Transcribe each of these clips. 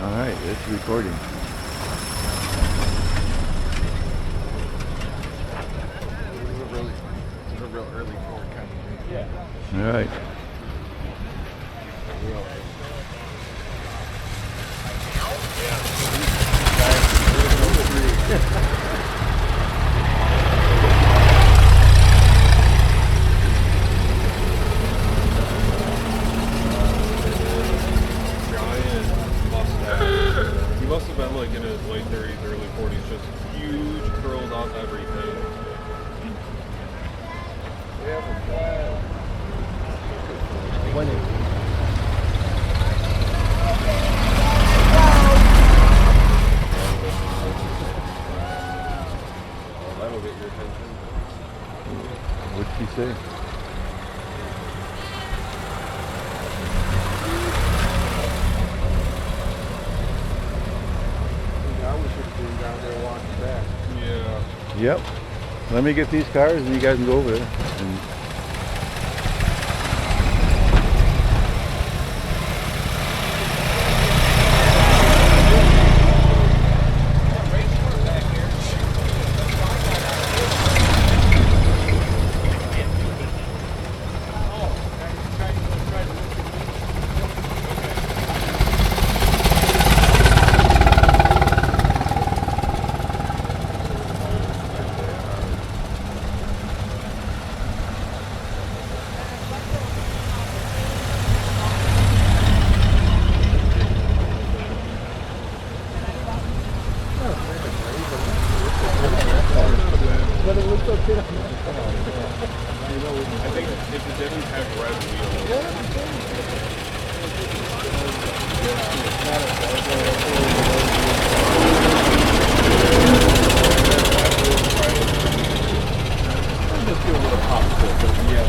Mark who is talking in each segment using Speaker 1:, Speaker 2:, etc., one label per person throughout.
Speaker 1: All right, it's recording.
Speaker 2: This is a real early Ford kind of thing. Yeah.
Speaker 1: All right.
Speaker 3: He must have been like in his late 30s, early 40s, just huge, curled up everything. That'll get your attention.
Speaker 1: What'd she say?
Speaker 2: I was just being down there walking back.
Speaker 3: Yeah.
Speaker 1: Yep. Let me get these cars and you guys can go over there. And
Speaker 2: But it looks okay.
Speaker 3: I think if it didn't have red wheels.
Speaker 2: Just do a little popsicle, but yeah.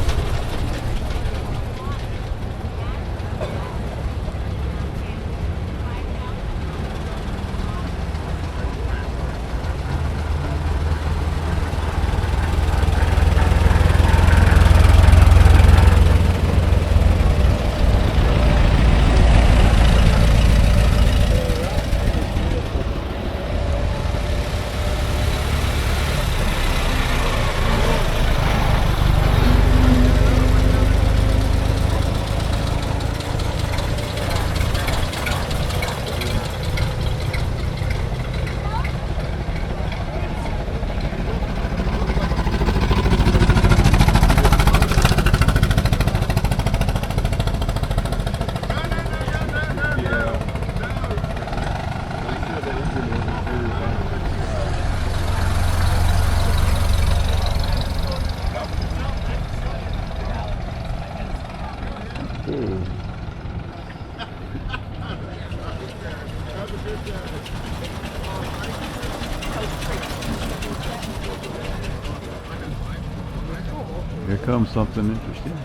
Speaker 1: here comes something interesting.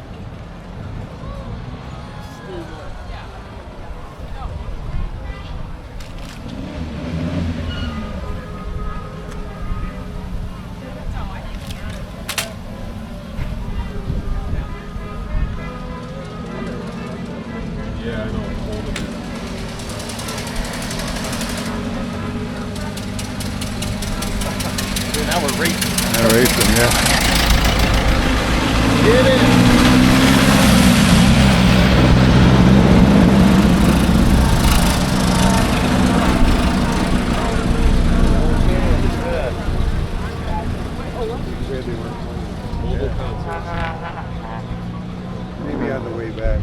Speaker 3: Yeah, I know. It's old again.
Speaker 2: Dude, now we're racing.
Speaker 1: They're racing, yeah.
Speaker 2: Get it!
Speaker 3: Mobile pencils.
Speaker 2: Maybe on the way back.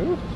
Speaker 2: Ooh.